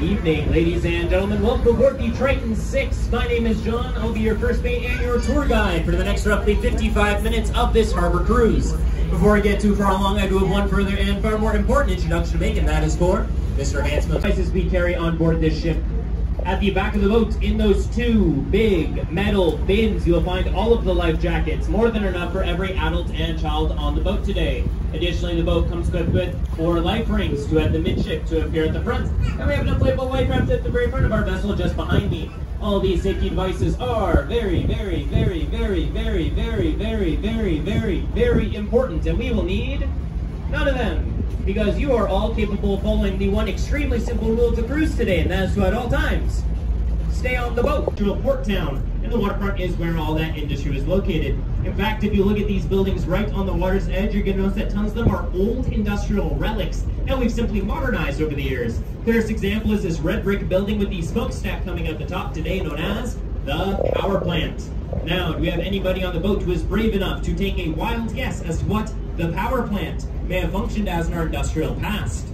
Evening, ladies and gentlemen. Welcome aboard the Triton 6. My name is John. I'll be your first mate and your tour guide for the next roughly 55 minutes of this harbor cruise. Before I get too far along, I do have one further and far more important introduction to make, and that is for Mr. Handsome. Devices we carry on board this ship. At the back of the boat, in those two big metal bins, you'll find all of the life jackets, more than enough for every adult and child on the boat today. Additionally, the boat comes equipped with 4 life rings, 2 at the midship, 2 up here at the front, and we have an inflatable life raft at the very front of our vessel just behind me. All these safety devices are very, very, very, very, very, very, very, very, very, very important, and we will need none of them, because you are all capable of following the one extremely simple rule to cruise today, and that is to at all times stay on the boat. To a port town, and the waterfront is where all that industry is located. In fact, if you look at these buildings right on the water's edge, you're going to notice that tons of them are old industrial relics that we've simply modernized over the years. Clearest example is this red brick building with the smokestack coming out the top today, known as the power plant. Now, do we have anybody on the boat who is brave enough to take a wild guess as to what the power plant may have functioned as in our industrial past?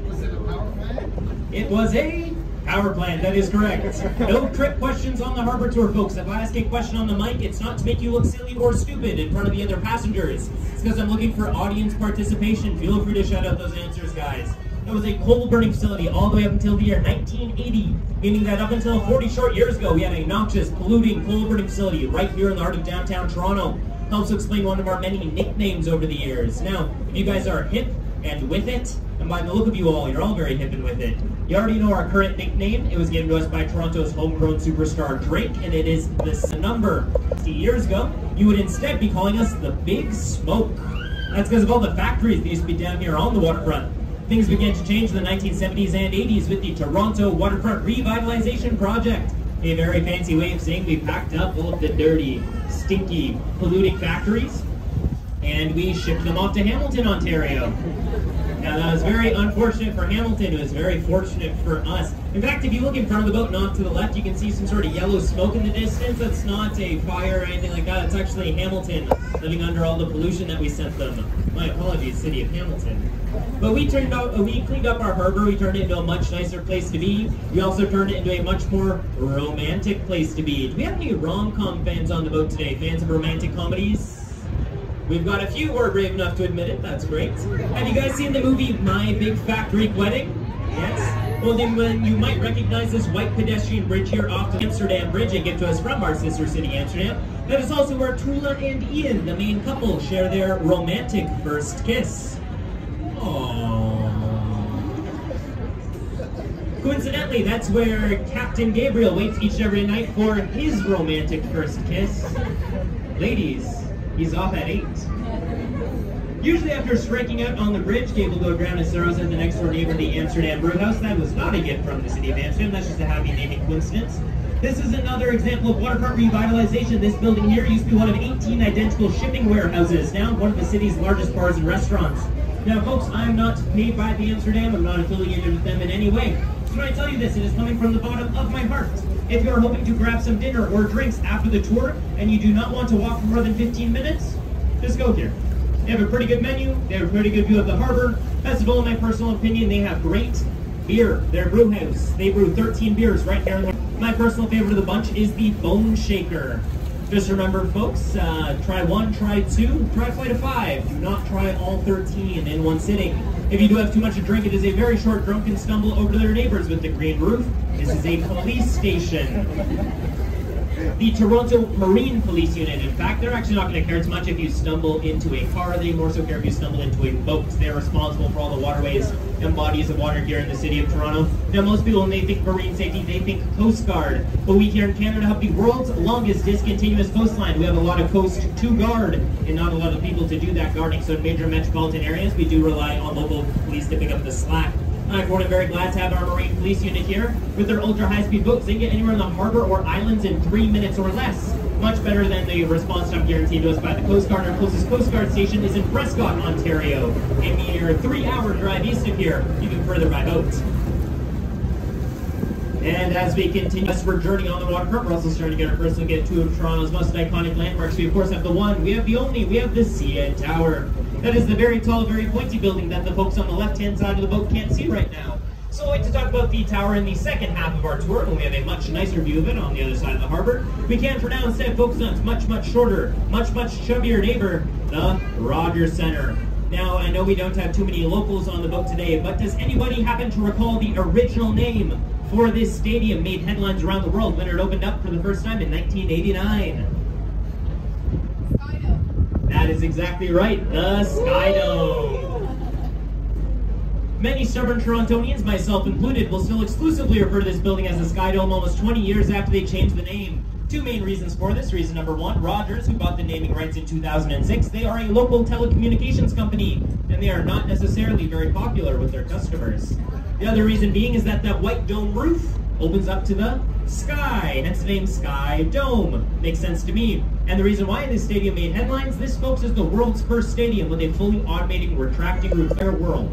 Was it a power plant? It was a power plant, that is correct. No trick questions on the Harbour Tour, folks. If I ask a question on the mic, it's not to make you look silly or stupid in front of the other passengers. It's because I'm looking for audience participation. Feel free to shout out those answers, guys. It was a coal-burning facility all the way up until the year 1980, meaning that up until 40 short years ago, we had a noxious, polluting, coal-burning facility right here in the heart of downtown Toronto. Helps explain one of our many nicknames over the years. Now, if you guys are hip and with it, and by the look of you all, you're all very hip and with it. You already know our current nickname. It was given to us by Toronto's homegrown superstar Drake, and it is this number. 60 years ago, you would instead be calling us the Big Smoke. That's because of all the factories that used to be down here on the waterfront. Things began to change in the 1970s and 80s with the Toronto Waterfront Revitalization Project. A very fancy way of saying we packed up all of the dirty, stinky, polluting factories, and we shipped them off to Hamilton, Ontario. Now that was very unfortunate for Hamilton. It was very fortunate for us. In fact, if you look in front of the boat and off to the left, you can see some sort of yellow smoke in the distance. That's not a fire or anything like that. It's actually Hamilton living under all the pollution that we sent them. My apologies, City of Hamilton. But we cleaned up our harbor. We turned it into a much nicer place to be. We also turned it into a much more romantic place to be. Do we have any rom-com fans on the boat today? Fans of romantic comedies? We've got a few who are brave enough to admit it. That's great. Have you guys seen the movie My Big Fat Greek Wedding? Yes? Well, then when you might recognize this white pedestrian bridge here off the Amsterdam Bridge and gift to us from our sister city, Amsterdam, that is also where Tula and Ian, the main couple, share their romantic first kiss. Aww. Coincidentally, that's where Captain Gabriel waits each and every night for his romantic first kiss. Ladies, he's off at 8. Usually after striking out on the bridge, Gabe will go drown his sorrows at the next door neighbor, the Amsterdam Brewhouse. That was not a gift from the city of Amsterdam. That's just a happy naming coincidence. This is another example of waterfront revitalization. This building here used to be one of 18 identical shipping warehouses, now one of the city's largest bars and restaurants. Now folks, I'm not paid by the Amsterdam. I'm not affiliated with them in any way. So when I tell you this, it is coming from the bottom of my heart. If you're hoping to grab some dinner or drinks after the tour, and you do not want to walk for more than 15 minutes, just go here. They have a pretty good menu, they have a pretty good view of the harbor. Best of all, in my personal opinion, they have great beer. Their brew house, they brew 13 beers right here in the... My personal favorite of the bunch is the Bone Shaker. Just remember, folks, try 1, try 2, try a flight of 5. Do not try all 13 in one sitting. If you do have too much to drink, it is a very short drunken stumble over to their neighbors with the green roof. This is a police station. The Toronto Marine Police Unit. In fact, they're actually not going to care as much if you stumble into a car. They more so care if you stumble into a boat. They're responsible for all the waterways and bodies of water here in the city of Toronto. Now, most people, when they think marine safety, they think Coast Guard. But we here in Canada have the world's longest discontinuous coastline. We have a lot of coast to guard and not a lot of people to do that guarding. So in major metropolitan areas, we do rely on local police to pick up the slack. I'm very glad to have our Marine Police Unit here. With their ultra-high-speed boats, they can get anywhere in the harbor or islands in 3 minutes or less. Much better than the response time guaranteed to us by the Coast Guard. Our closest Coast Guard station is in Prescott, Ontario, a mere 3-hour drive east of here, even further by boat. And as we continue our journey on the waterfront, we're also starting to get our first look at two of Toronto's most iconic landmarks. We of course have the one, we have the only, we have the CN Tower. That is the very tall, very pointy building that the folks on the left-hand side of the boat can't see right now. So I'd like to talk about the tower in the second half of our tour, when we have a much nicer view of it on the other side of the harbor. We can for now instead focus on its much shorter, much chubbier neighbor, the Rogers Centre. Now, I know we don't have too many locals on the boat today, but does anybody happen to recall the original name for this stadium made headlines around the world when it opened up for the first time in 1989? Skydome. That is exactly right, the Skydome. Many stubborn Torontonians, myself included, will still exclusively refer to this building as the Skydome almost 20 years after they changed the name. Two main reasons for this. Reason number one, Rogers, who bought the naming rights in 2006, they are a local telecommunications company, and they are not necessarily very popular with their customers. The other reason being is that white dome roof opens up to the sky, hence the name Sky Dome. Makes sense to me. And the reason why this stadium made headlines, this, folks, is the world's first stadium with a fully automating retracting roof in the world.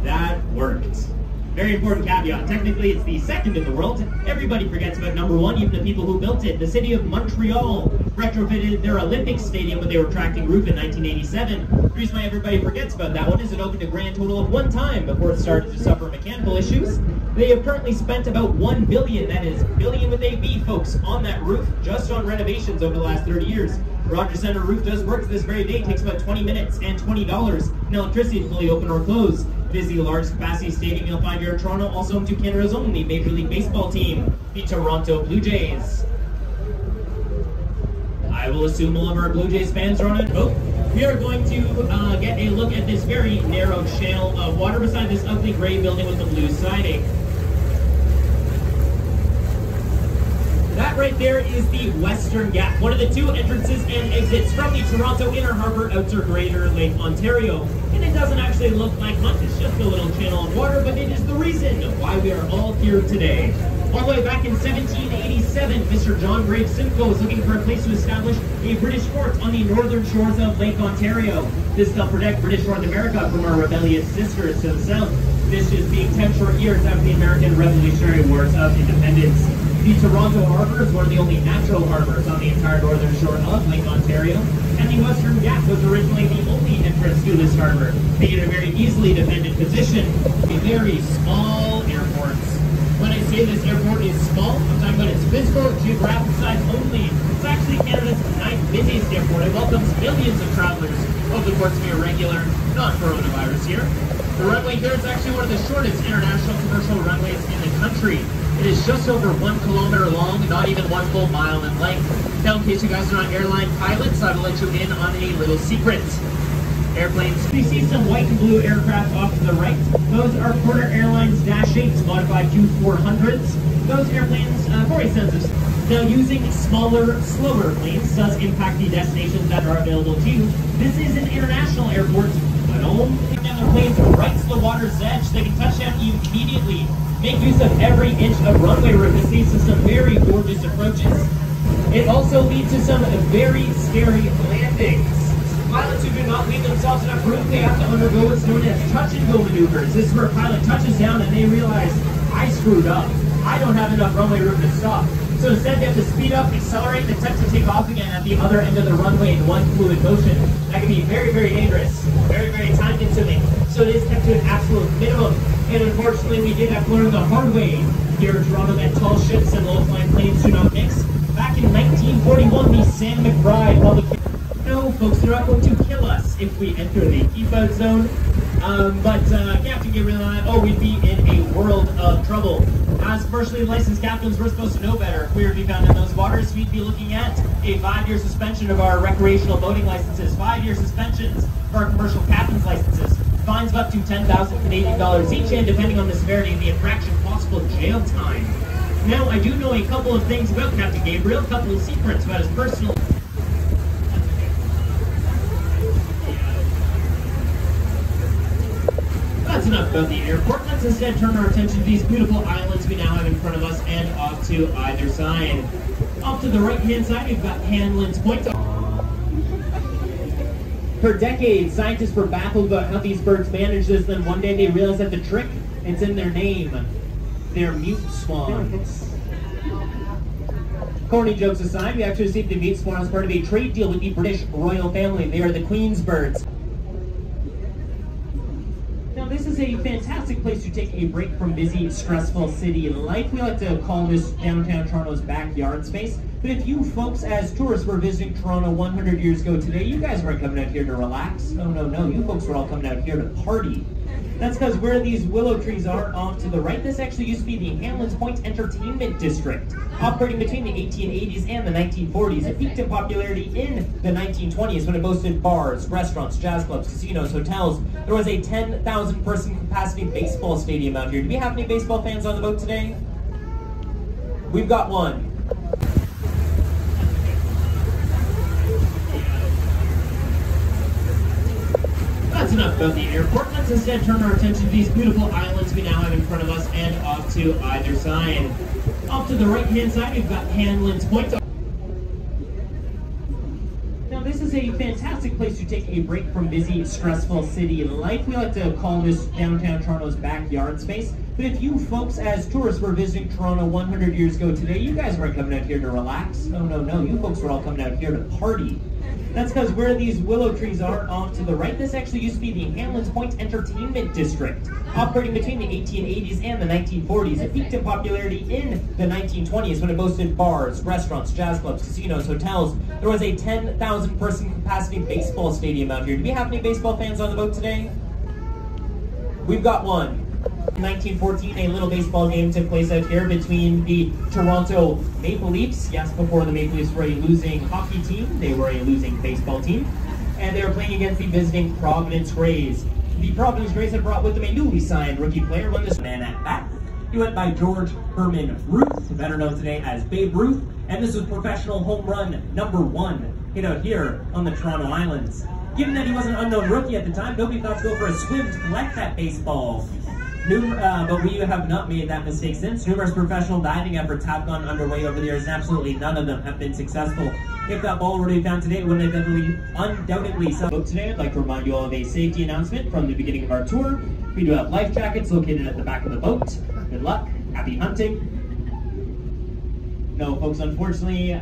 That worked. Very important caveat. Technically, it's the second in the world. Everybody forgets about number one, even the people who built it. The city of Montreal retrofitted their Olympic Stadium with a retracting roof in 1987. The reason why everybody forgets about that one is it opened a grand total of one time before it started to suffer mechanical issues. They have currently spent about $1 billion, that is billion with a B, folks, on that roof, just on renovations over the last 30 years. The Rogers Centre roof does work to this very day. It takes about 20 minutes and $20 in electricity to fully open or close. Busy, large capacity stadium you'll find here in Toronto, also home to Canada's only Major League Baseball team, the Toronto Blue Jays. I will assume all of our Blue Jays fans are on a boat. We are going to get a look at this very narrow channel of water beside this ugly gray building with the blue siding. That right there is the Western Gap, one of the two entrances and exits from the Toronto Inner Harbour out to Greater Lake Ontario. And it doesn't actually look like much, it's just a little channel of water, but it is the reason why we are all here today. All the way back in 1787, Mr. John Graves Simcoe was looking for a place to establish a British fort on the northern shores of Lake Ontario. This will protect British North America from our rebellious sisters to the south. This is being 10 short years after the American Revolutionary Wars of Independence. The Toronto Harbour is one of the only natural harbours on the entire northern shore of Lake Ontario, and the Western Gap was originally the only entrance to this harbour, making it a very easily defended position, a very small airport. When I say this airport is small, I'm talking about its physical, geographic size only. It's actually Canada's 9th busiest airport. It welcomes millions of travellers over the course of a regular, non-coronavirus year. The runway here is actually one of the shortest international commercial runways in the country. It is just over 1 kilometer long, not even 1 full mile in length. Now, in case you guys are not airline pilots, I will let you in on a little secret. Airplanes. You see some white and blue aircraft off to the right. Those are Porter Airlines Dash 8s modified Q400s. Those airplanes, very sensitive. Now, using smaller, slower planes does impact the destinations that are available to you. This is an international airport, but only down their planes right to the water's edge. They can touch down immediately. Make use of every inch of runway room. This leads to some very gorgeous approaches. It also leads to some very scary landings. Pilots who do not leave themselves enough room, they have to undergo what's known as touch-and-go maneuvers. This is where a pilot touches down and they realize, I screwed up. I don't have enough runway room to stop. So instead they have to speed up, accelerate, and attempt to take off again at the other end of the runway in one fluid motion. That can be very, very dangerous, very, very time-consuming. So it is kept to an absolute minimum. And unfortunately, we did have to learn the hard way here in Toronto that tall ships and low-flying planes do not mix. Back in 1941, the Sam McBride public... No, folks, they're not going to kill us if we enter the keep-out zone. But Captain Gabriel and I, we'd be in a world of trouble. As commercially licensed captains, we're supposed to know better. If we were to be found in those waters, we'd be looking at a 5-year suspension of our recreational boating licenses, 5-year suspensions for our commercial captain's licenses, fines of up to 10,000 Canadian dollars each, and depending on the severity of the infraction, possible jail time. Now, I do know a couple of things about Captain Gabriel, a couple of secrets about his personal... That's enough about the airport. Let's instead turn our attention to these beautiful islands we now have in front of us and off to either side. Off to the right-hand side, we've got Hanlon's Point. For decades, scientists were baffled about how these birds manage this, then one day they realized that the trick, it's in their name. They're mute swans. Corny jokes aside, we actually received the mute swan as part of a trade deal with the British royal family. They are the Queen's birds. Now, this is is a fantastic place to take a break from busy, stressful city life. We like to call this downtown Toronto's backyard space. But if you folks as tourists were visiting Toronto 100 years ago today, you guys weren't coming out here to relax. No, you folks were all coming out here to party. That's because where these willow trees are off to the right, this actually used to be the Hamlin's Point Entertainment District. Operating between the 1880s and the 1940s, it peaked in popularity in the 1920s when it boasted bars, restaurants, jazz clubs, casinos, hotels. There was a 10,000 person capacity baseball stadium out here. Do we have any baseball fans on the boat today? We've got one. That's enough about the airport. Let's instead turn our attention to these beautiful islands we now have in front of us and off to either side. Off to the right-hand side, we've got Hamlin's Point. Now, this is a fantastic place to take a break from busy, stressful city life. We like to call this downtown Toronto's backyard space. But if you folks as tourists were visiting Toronto 100 years ago today, you guys weren't coming out here to relax. No, you folks were all coming out here to party. That's because where these willow trees are off to the right, this actually used to be the Hamlin's Point Entertainment District. Operating between the 1880s and the 1940s, it peaked in popularity in the 1920s when it boasted bars, restaurants, jazz clubs, casinos, hotels. There was a 10,000 person capacity baseball stadium out here. Do we have any baseball fans on the boat today? We've got one. In 1914, a little baseball game took place out here between the Toronto Maple Leafs. Yes, before the Maple Leafs were a losing hockey team, they were a losing baseball team. And they were playing against the visiting Providence Rays. The Providence Rays had brought with them a newly signed rookie player, when this man at bat. He went by George Herman Ruth, better known today as Babe Ruth. And this was professional home run #1 hit out here on the Toronto Islands. Given that he was an unknown rookie at the time, nobody thought to go for a swim to collect that baseball. But we have not made that mistake since. Numerous professional diving efforts have gone underway over the years, and absolutely none of them have been successful. If that ball were to be found today, it would undoubtedly so. Today, I'd like to remind you all of a safety announcement from the beginning of our tour. We do have life jackets located at the back of the boat. Good luck. Happy hunting. No, folks, unfortunately,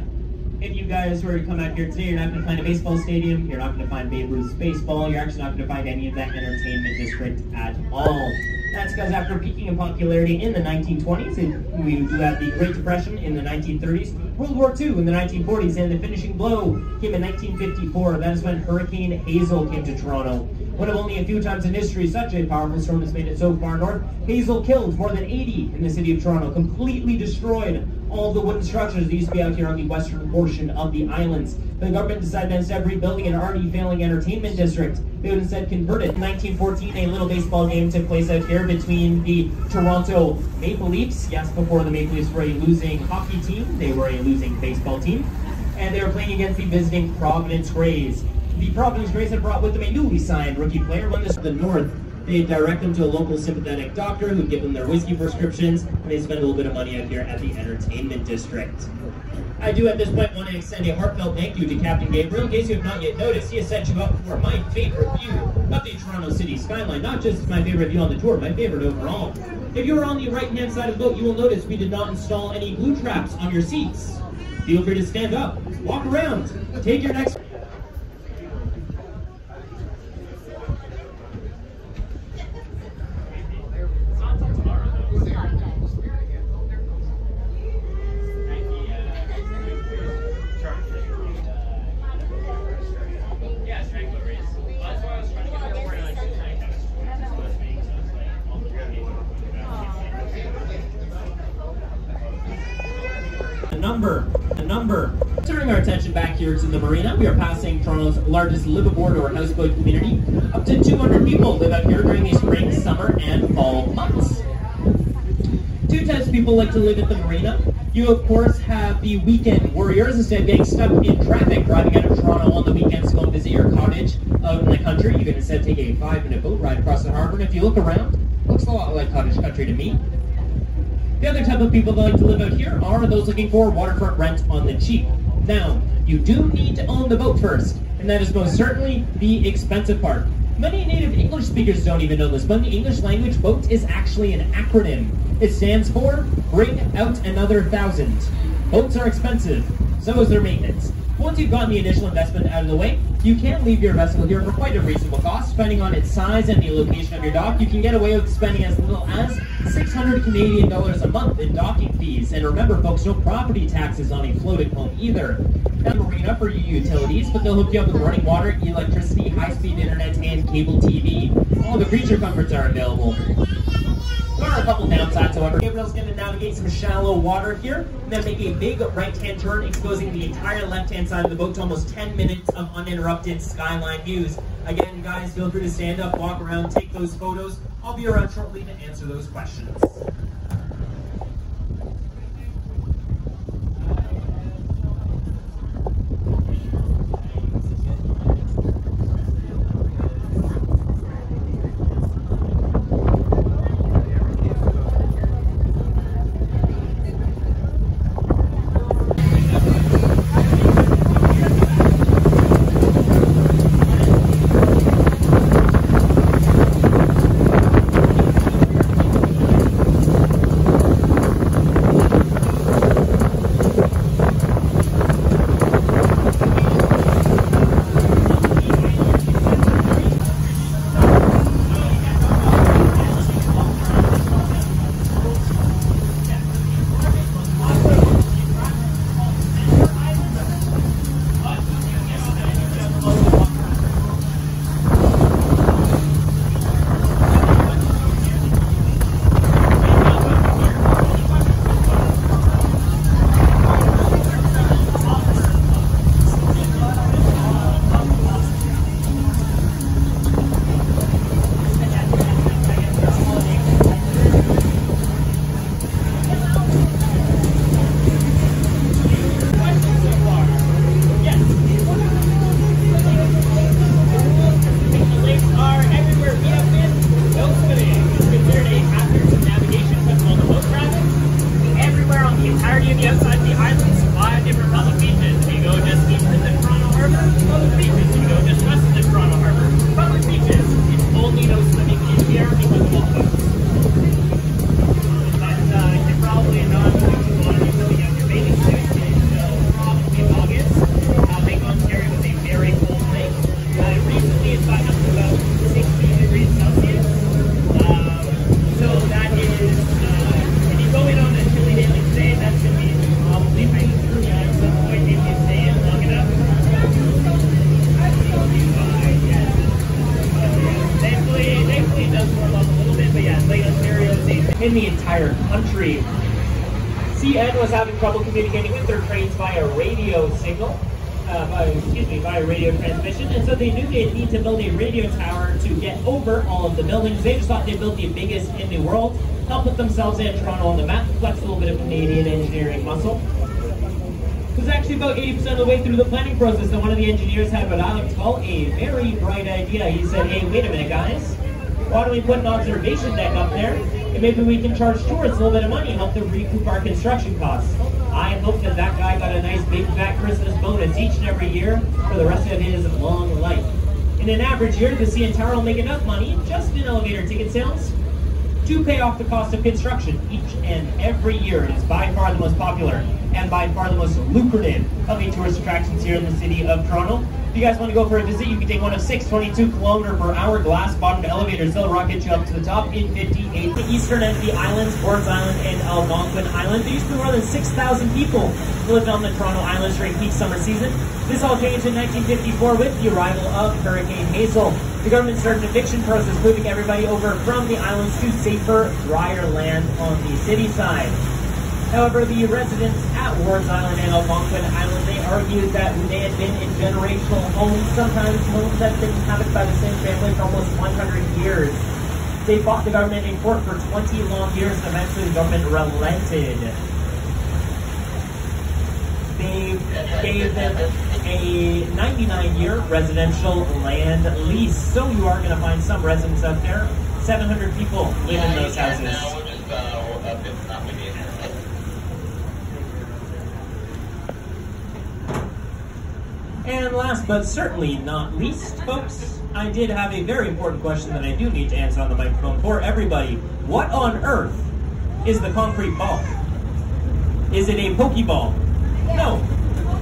if you guys were to come out here today, you're not going to find a baseball stadium, you're not going to find Babe Ruth's baseball, you're actually not going to find any of that entertainment district at all. That's because after peaking in popularity in the 1920s, we do have the Great Depression in the 1930s, World War II in the 1940s, and the finishing blow came in 1954. That is when Hurricane Hazel came to Toronto. One of only a few times in history such a powerful storm has made it so far north. Hazel killed more than 80 in the city of Toronto, completely destroyed all the wooden structures that used to be out here on the western portion of the islands. The government decided to instead rebuilding an already failing entertainment district. They would instead convert it. In 1914, a little baseball game took place out here between the Toronto Maple Leafs. Yes, before the Maple Leafs were a losing hockey team, they were a losing baseball team. And they were playing against the visiting Providence Rays. The Providence Rays had brought with them a newly signed rookie player. When this was the north, they'd direct them to a local sympathetic doctor who'd give them their whiskey prescriptions, and they'd spend a little bit of money out here at the entertainment district. I do at this point want to extend a heartfelt thank you to Captain Gabriel. In case you have not yet noticed, he has set you up for my favorite view of the Toronto City skyline. Not just my favorite view on the tour, my favorite overall. If you are on the right-hand side of the boat, you will notice we did not install any glue traps on your seats. Feel free to stand up, walk around, take your next... The number. Turning our attention back here to the marina, we are passing Toronto's largest liveaboard or houseboat community. Up to 200 people live out here during the spring, summer, and fall months. Two types of people like to live at the marina. You, of course, have the weekend warriors. Instead of getting stuck in traffic driving out of Toronto on the weekends to go visit your cottage out in the country, you can instead take a 5-minute boat ride across the harbor. And if you look around, it looks a lot like cottage country to me. The other type of people that like to live out here are those looking for waterfront rent on the cheap. Now, you do need to own the boat first, and that is most certainly the expensive part. Many native English speakers don't even know this, but in the English language, BOAT is actually an acronym. It stands for Bring Out Another 1,000. Boats are expensive, so is their maintenance. Once you've gotten the initial investment out of the way, you can leave your vessel here for quite a reasonable cost. Depending on its size and the location of your dock, you can get away with spending as little as 600 Canadian dollars a month in docking fees. And remember, folks, no property taxes on a floating home either. Now, marina for your utilities, but they'll hook you up with running water, electricity, high-speed internet, and cable TV. All the creature comforts are available. There are a couple downsides, however. Gabriel's going to navigate some shallow water here, and then make a big right-hand turn, exposing the entire left-hand side of the boat to almost 10 minutes of uninterrupted skyline views. Again, guys, feel free to stand up, walk around, take those photos. I'll be around shortly to answer those questions. In the entire country. CN was having trouble communicating with their trains via radio signal, via radio transmission, and so they knew they'd need to build a radio tower to get over all of the buildings. They just thought they'd build the biggest in the world, help put themselves in Toronto on the map, flex a little bit of Canadian engineering muscle. It was actually about 80% of the way through the planning process that one of the engineers had what I like to call a very bright idea. He said, hey, wait a minute, guys. Why don't we put an observation deck up there, and maybe we can charge tourists a little bit of money and help them recoup our construction costs. I hope that that guy got a nice big fat Christmas bonus each and every year for the rest of his long life. In an average year, the CN Tower will make enough money, just in elevator ticket sales, to pay off the cost of construction each and every year. It is by far the most popular and by far the most lucrative of the tourist attractions here in the city of Toronto. If you guys want to go for a visit, you can take one of 6 22-kilometer-per-hour glass-bottomed elevators. They'll rocket you up to the top in 58. The eastern end of the islands, Wards Island and Algonquin Island. There used to be more than 6,000 people who lived on the Toronto Islands during peak summer season. This all changed in 1954 with the arrival of Hurricane Hazel. The government started an eviction process, moving everybody over from the islands to safer, drier land on the city side. However, the residents at Wards Island and Algonquin Island, they argued that they had been in generational homes, sometimes homes that had been inhabited by the same family for almost 100 years. They fought the government in court for 20 long years, and eventually the government relented. They gave them a 99-year residential land lease. So you are going to find some residents out there. 700 people live in those houses. And last but certainly not least, folks, I did have a very important question that I do need to answer on the microphone for everybody. What on earth is the concrete ball? Is it a Pokeball? No.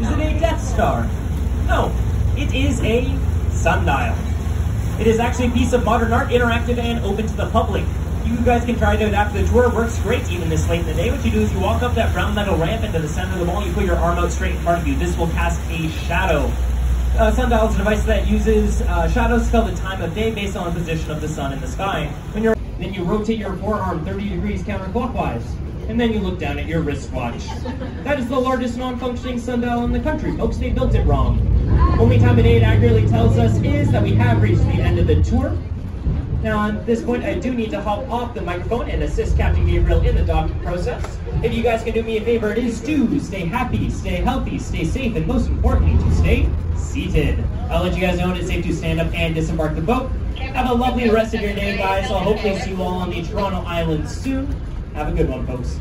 Is it a Death Star? No, it is a sundial. It is actually a piece of modern art, interactive and open to the public. You guys can try it out after the tour. It works great even this late in the day. What you do is you walk up that brown metal ramp into the center of the mall, you put your arm out straight in front of you. This will cast a shadow. Sundial is a device that uses shadows to tell the time of day based on the position of the sun in the sky. Then you rotate your forearm 30 degrees counterclockwise, and then you look down at your wristwatch. That is the largest non-functioning sundial in the country. Folks, they built it wrong. Only time of day it accurately tells us is that we have reached the end of the tour. Now, at this point, I do need to hop off the microphone and assist Captain Gabriel in the docking process. If you guys can do me a favor, it is to stay happy, stay healthy, stay safe, and most importantly, to stay seated. I'll let you guys know when it's safe to stand up and disembark the boat. Have a lovely rest of your day, guys. I'll hopefully see you all on the Toronto Island soon. Have a good one, folks.